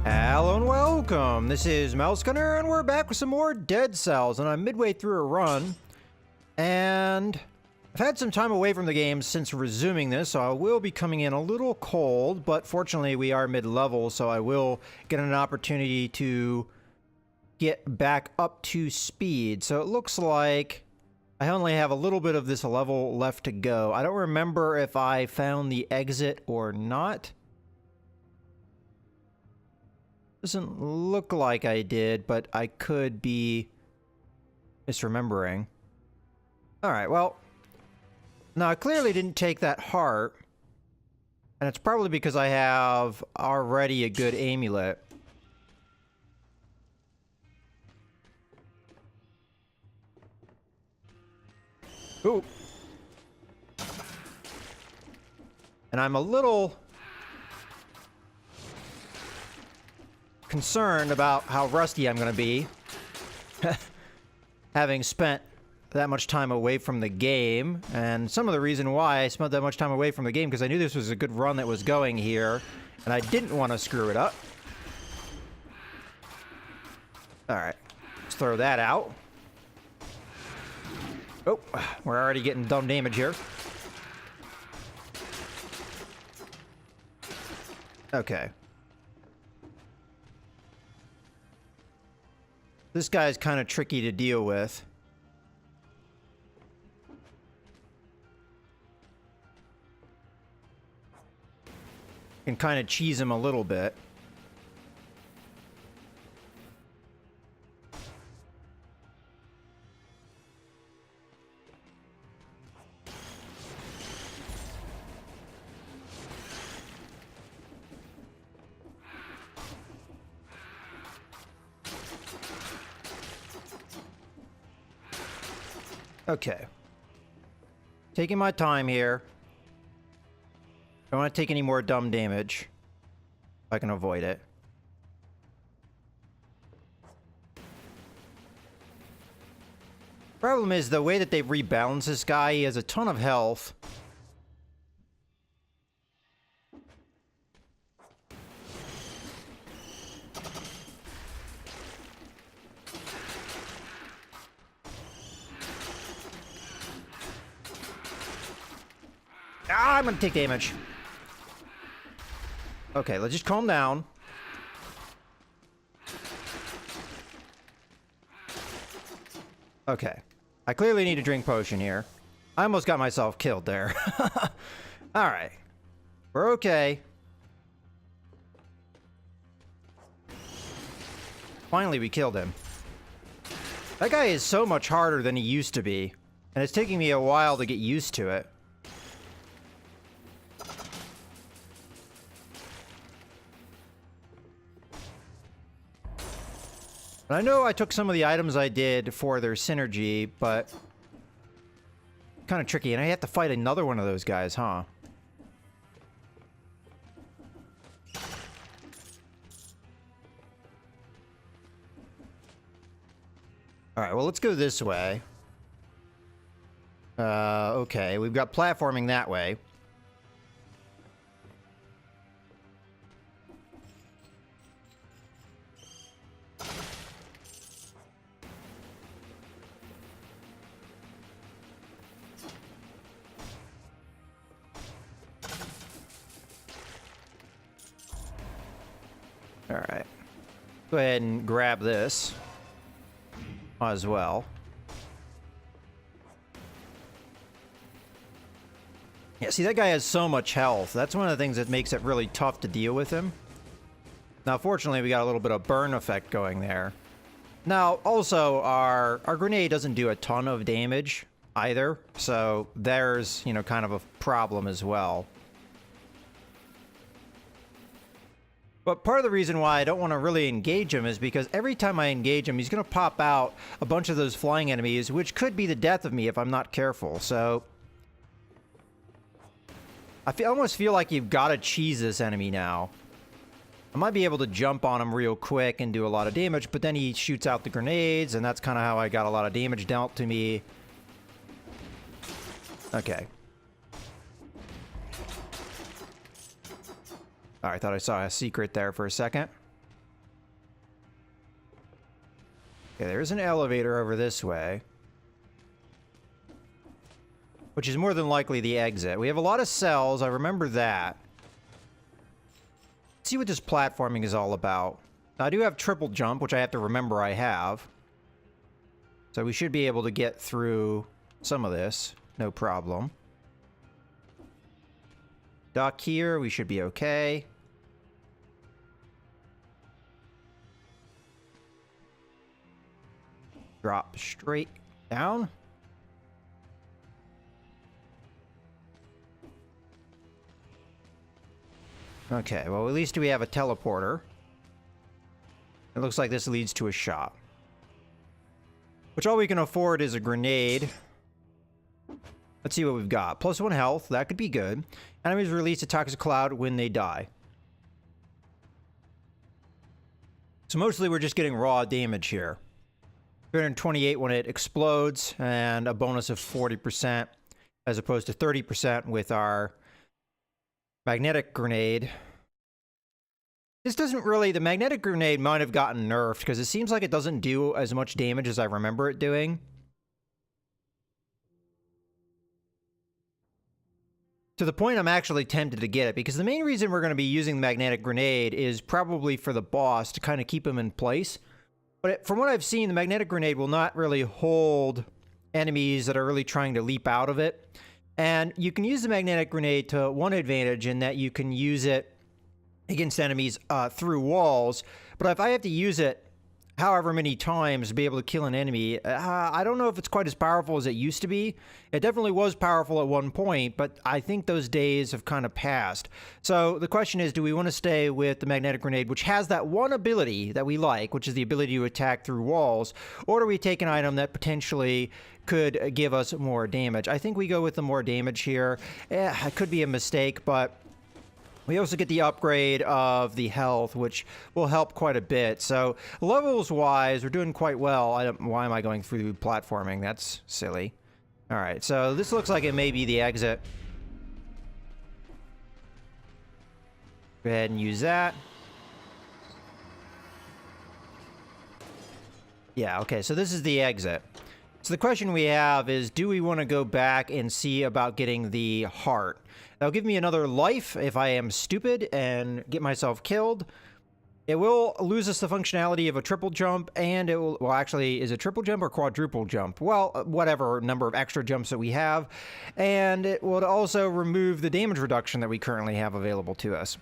Hello and welcome. This is Mouse Gunner, and we're back with some more Dead Cells. And I'm midway through a run, and I've had some time away from the game since resuming this, so I will be coming in a little cold. But fortunately, we are mid-level, so I will get an opportunity to get back up to speed. So it looks like I only have a little bit of this level left to go. I don't remember if I found the exit or not. Doesn't look like I did, but I could be misremembering. Alright, well, now I clearly didn't take that heart, and it's probably because I have already a good amulet. Ooh. And I'm a little concerned about how rusty I'm going to be, having spent that much time away from the game. And some of the reason why I spent that much time away from the game, because I knew this was a good run that was going here, and I didn't want to screw it up. Alright, let's throw that out. Oh, we're already getting dumb damage here. Okay. This guy's kind of tricky to deal with. Can kind of cheese him a little bit. Okay. Taking my time here. Don't want to take any more dumb damage. If I can avoid it. Problem is, the way that they've rebalanced this guy, he has a ton of health. Ah, I'm gonna take damage. Okay, let's just calm down. Okay. I clearly need a drink potion here. I almost got myself killed there. Alright. We're okay. Finally, we killed him. That guy is so much harder than he used to be. And it's taking me a while to get used to it. I know I took some of the items I did for their synergy, but kind of tricky. And I have to fight another one of those guys, huh? Alright, well, let's go this way. Okay, we've got platforming that way. Alright. Go ahead and grab this as well. Yeah, see, that guy has so much health. That's one of the things that makes it really tough to deal with him. Now, fortunately, we got a little bit of burn effect going there. Now, also, our grenade doesn't do a ton of damage either, so there's, you know, kind of a problem as well. But part of the reason why I don't want to really engage him is because every time I engage him, he's going to pop out a bunch of those flying enemies, which could be the death of me if I'm not careful. So I almost feel like you've got to cheese this enemy now. I might be able to jump on him real quick and do a lot of damage, but then he shoots out the grenades, and that's kind of how I got a lot of damage dealt to me. Okay. Oh, I thought I saw a secret there for a second. Okay, there's an elevator over this way, which is more than likely the exit. We have a lot of cells, I remember that. Let's see what this platforming is all about. Now, I do have triple jump, which I have to remember I have. So we should be able to get through some of this, no problem. Dock here, we should be okay. Drop straight down. Okay, well, at least we have a teleporter. It looks like this leads to a shop. Which all we can afford is a grenade. Let's see what we've got. +1 health, that could be good. Enemies release a toxic cloud when they die. So mostly we're just getting raw damage here. 328 when it explodes, and a bonus of 40%, as opposed to 30% with our magnetic grenade. This doesn't really... The magnetic grenade might have gotten nerfed, because it seems like it doesn't do as much damage as I remember it doing. To the point I'm actually tempted to get it, because the main reason we're going to be using the magnetic grenade is probably for the boss, to kind of keep him in place. But from what I've seen, the magnetic grenade will not really hold enemies that are really trying to leap out of it. And you can use the magnetic grenade to one advantage in that you can use it against enemies through walls. But if I have to use it however many times to be able to kill an enemy, I don't know if it's quite as powerful as it used to be. It definitely was powerful at one point, but I think those days have kind of passed. So the question is, do we want to stay with the magnetic grenade, which has that one ability that we like, which is the ability to attack through walls, or do we take an item that potentially could give us more damage? I think we go with the more damage here. It could be a mistake, but we also get the upgrade of the health, which will help quite a bit. So levels-wise, we're doing quite well. Why am I going through platforming? That's silly. All right, so this looks like it may be the exit. Go ahead and use that. Yeah, okay, so this is the exit. So the question we have is, do we want to go back and see about getting the heart? That'll give me another life if I am stupid and get myself killed. It will lose us the functionality of a triple jump, and it will... Well, actually, is it triple jump or quadruple jump? Well, whatever number of extra jumps that we have. And it will also remove the damage reduction that we currently have available to us.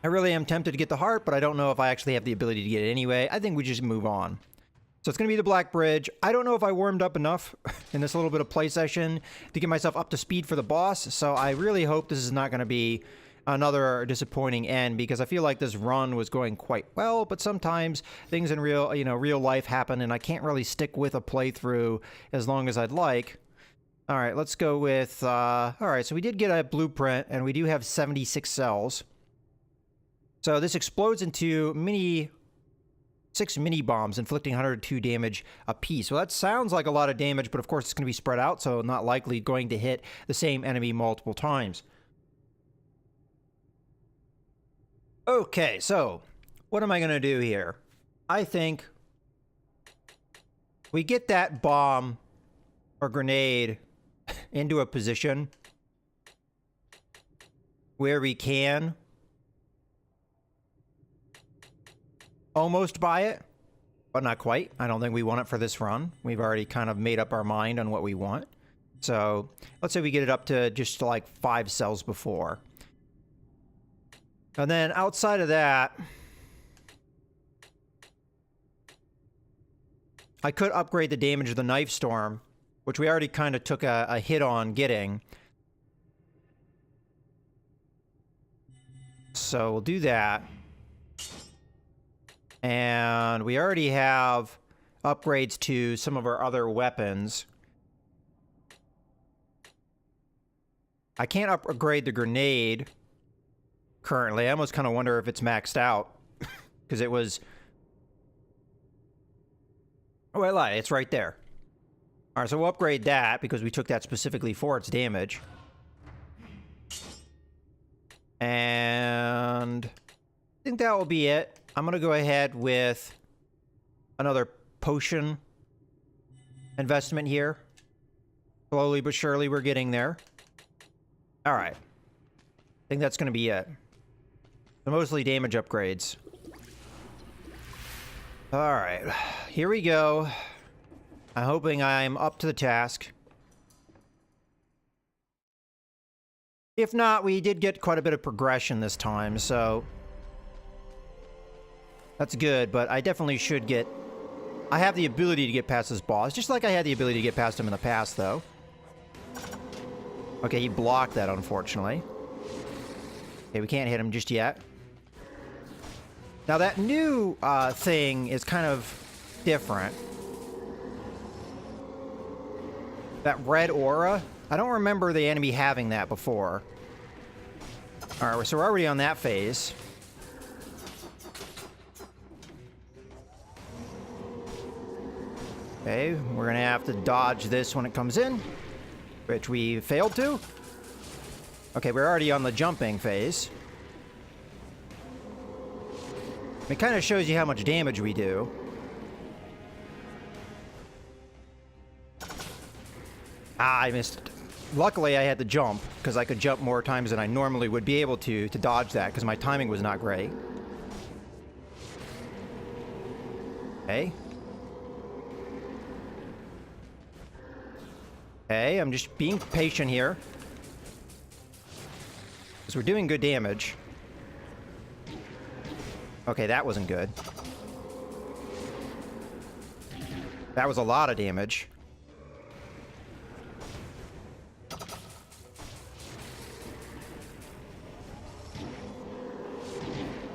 I really am tempted to get the heart, but I don't know if I actually have the ability to get it anyway. I think we just move on. So it's going to be the Black Bridge. I don't know if I warmed up enough in this little bit of play session to get myself up to speed for the boss, so I really hope this is not going to be another disappointing end, because I feel like this run was going quite well, but sometimes things in real life happen, and I can't really stick with a playthrough as long as I'd like. All right, let's go with... all right, so we did get a blueprint, and we do have 76 cells. So this explodes into 6 mini bombs, inflicting 102 damage apiece. Well, that sounds like a lot of damage, but of course it's going to be spread out, so not likely going to hit the same enemy multiple times. Okay, so what am I going to do here? I think we get that bomb or grenade into a position where we can almost buy it, but not quite. I don't think we want it for this run. We've already kind of made up our mind on what we want. So let's say we get it up to just like 5 cells before. And then outside of that, I could upgrade the damage of the Knife Storm, which we already kind of took a hit on getting. So we'll do that. And we already have upgrades to some of our other weapons. I can't upgrade the grenade currently. I almost kind of wonder if it's maxed out. Because it was... Oh, I lied. It's right there. Alright, so we'll upgrade that because we took that specifically for its damage. And I think that will be it. I'm going to go ahead with another potion investment here. Slowly but surely, we're getting there. All right. I think that's going to be it. So mostly damage upgrades. All right. Here we go. I'm hoping I'm up to the task. If not, we did get quite a bit of progression this time, so that's good, but I definitely should get... I have the ability to get past this boss, just like I had the ability to get past him in the past, though. Okay, he blocked that, unfortunately. Okay, we can't hit him just yet. Now, that new thing is kind of different. That red aura, I don't remember the enemy having that before. Alright, so we're already on that phase. Okay, we're gonna have to dodge this when it comes in, which we failed to. Okay, we're already on the jumping phase. It kind of shows you how much damage we do. Ah, I missed it. Luckily, I had to jump, because I could jump more times than I normally would be able to dodge that, because my timing was not great. Okay. Okay, I'm just being patient here. Because we're doing good damage. Okay, that wasn't good. That was a lot of damage.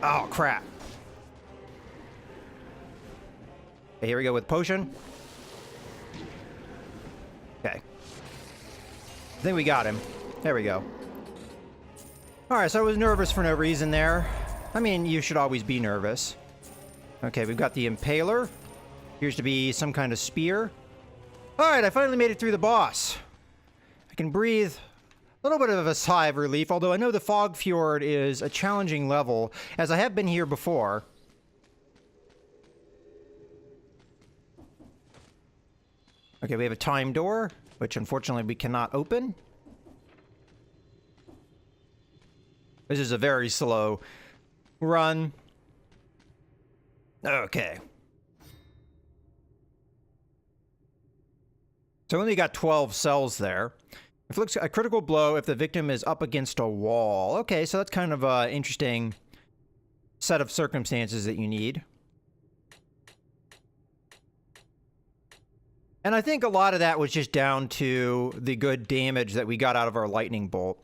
Oh, crap. Okay, here we go with potion. Okay. I think we got him. There we go. Alright, so I was nervous for no reason there. I mean, you should always be nervous. Okay, we've got the Impaler. Appears to be some kind of spear. Alright, I finally made it through the boss. I can breathe a little bit of a sigh of relief, although I know the Fog Fjord is a challenging level, as I have been here before. Okay, we have a time door, which unfortunately we cannot open. This is a very slow run. Okay. So we only got 12 cells there. Inflicts a critical blow if the victim is up against a wall. Okay, so that's kind of an interesting set of circumstances that you need. And I think a lot of that was just down to the good damage that we got out of our lightning bolt.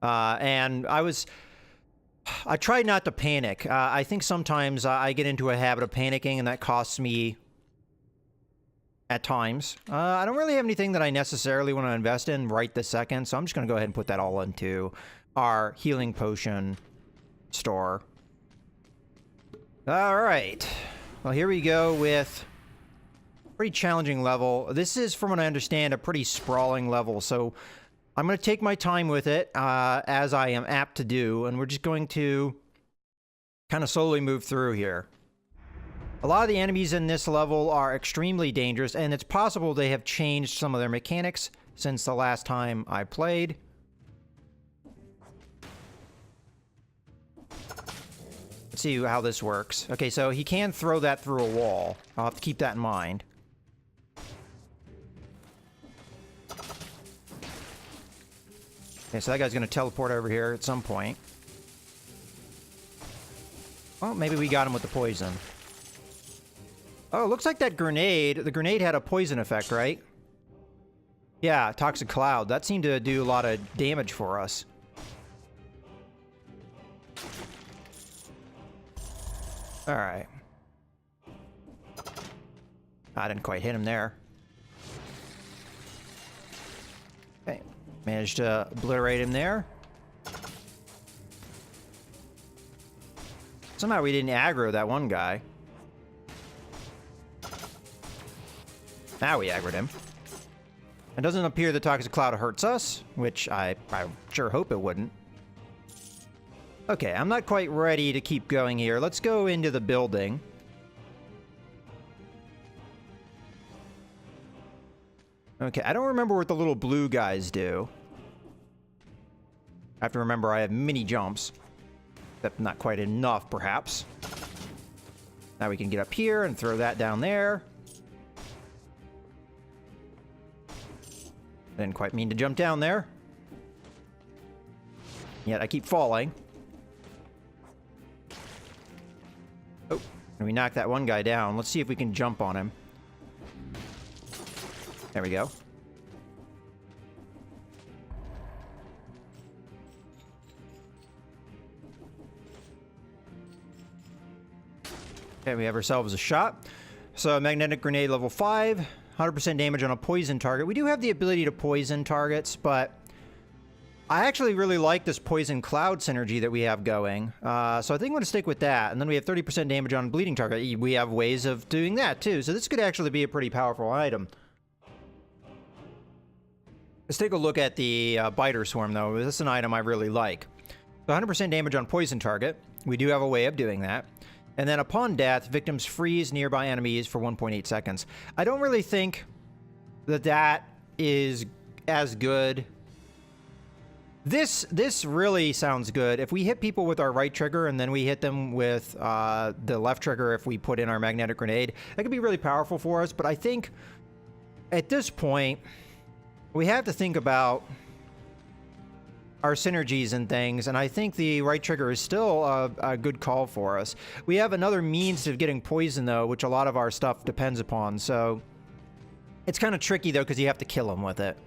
And I tried not to panic. I think sometimes I get into a habit of panicking, and that costs me at times. I don't really have anything that I necessarily want to invest in right this second, so I'm just going to go ahead and put that all into our healing potion store. All right. Well, here we go with a pretty challenging level. This is, from what I understand, a pretty sprawling level, so I'm going to take my time with it, as I am apt to do, and we're just going to kind of slowly move through here. A lot of the enemies in this level are extremely dangerous, and it's possible they have changed some of their mechanics since the last time I played. Let's see how this works. Okay, so he can throw that through a wall. I'll have to keep that in mind. Okay, so that guy's going to teleport over here at some point. Well, maybe we got him with the poison. Oh, it looks like that grenade, the grenade had a poison effect, right? Yeah, toxic cloud. That seemed to do a lot of damage for us. Alright. I didn't quite hit him there. Okay, managed to obliterate him there. Somehow we didn't aggro that one guy. Now we aggroed him. It doesn't appear the toxic cloud hurts us, which I sure hope it wouldn't. Okay, I'm not quite ready to keep going here. Let's go into the building. Okay, I don't remember what the little blue guys do. I have to remember I have mini jumps. Except not quite enough, perhaps. Now we can get up here and throw that down there. Didn't quite mean to jump down there. Yet I keep falling. Oh, and we knocked that one guy down. Let's see if we can jump on him. There we go. Okay, we have ourselves a shot. So, magnetic grenade level 5, 100% damage on a poison target. We do have the ability to poison targets, but I actually really like this poison cloud synergy that we have going. So I think I'm going to stick with that. And then we have 30% damage on a bleeding target. We have ways of doing that too. So this could actually be a pretty powerful item. Let's take a look at the biter swarm though. This is an item I really like. So 100% damage on poison target. We do have a way of doing that. And then upon death, victims freeze nearby enemies for 1.8 seconds. I don't really think that that is as good. This really sounds good. If we hit people with our right trigger and then we hit them with the left trigger if we put in our magnetic grenade, that could be really powerful for us. But I think at this point, we have to think about our synergies and things, and I think the right trigger is still a good call for us. We have another means of getting poison, though, which a lot of our stuff depends upon, so it's kind of tricky, though, because you have to kill them with it.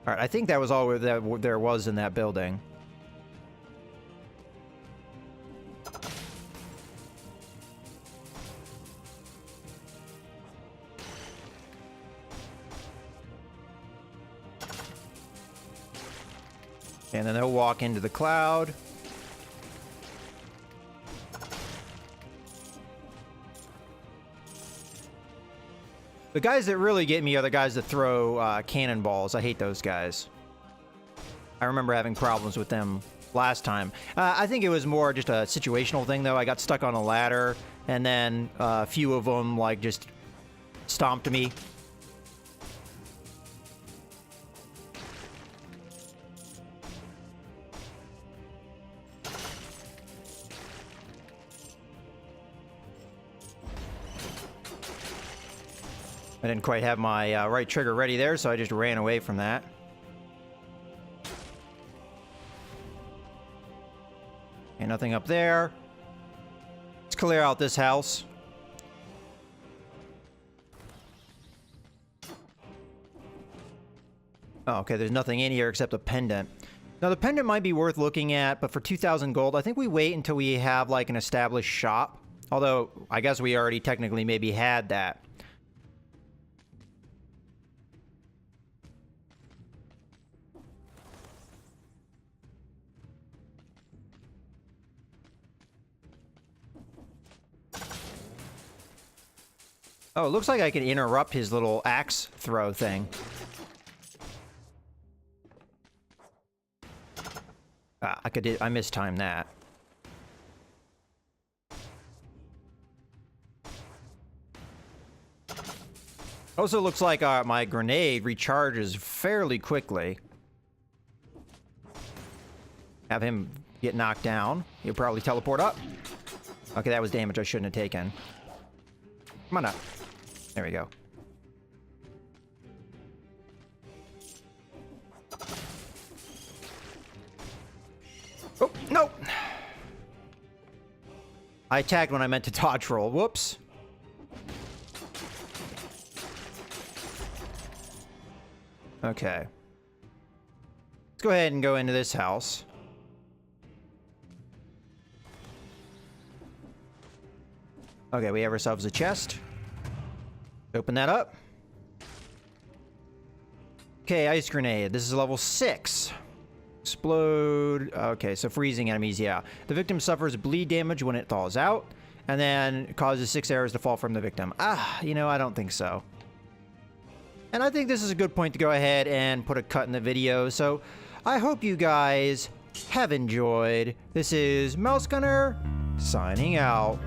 Alright, I think that was all that there was in that building. And then they'll walk into the cloud. The guys that really get me are the guys that throw cannonballs. I hate those guys. I remember having problems with them last time. I think it was more just a situational thing, though. I got stuck on a ladder, and then a few of them, like, just stomped me. I didn't quite have my right trigger ready there, so I just ran away from that. Okay, nothing up there. Let's clear out this house. Oh, okay, there's nothing in here except a pendant. Now, the pendant might be worth looking at, but for 2,000 gold, I think we wait until we have, like, an established shop. Although, I guess we already technically maybe had that. Oh, it looks like I can interrupt his little axe throw thing. I mistimed that. Also looks like my grenade recharges fairly quickly. Have him get knocked down. He'll probably teleport up. Okay, that was damage I shouldn't have taken. Come on up. There we go. Oh, no! I attacked when I meant to dodge roll. Whoops. Okay. Let's go ahead and go into this house. Okay, we have ourselves a chest. Open that up. Okay, ice grenade. This is level 6. Explode. Okay, so freezing enemies, yeah. The victim suffers bleed damage when it thaws out, and then causes 6 arrows to fall from the victim. You know, I don't think so. And I think this is a good point to go ahead and put a cut in the video. So I hope you guys have enjoyed. This is Mouse Gunner signing out.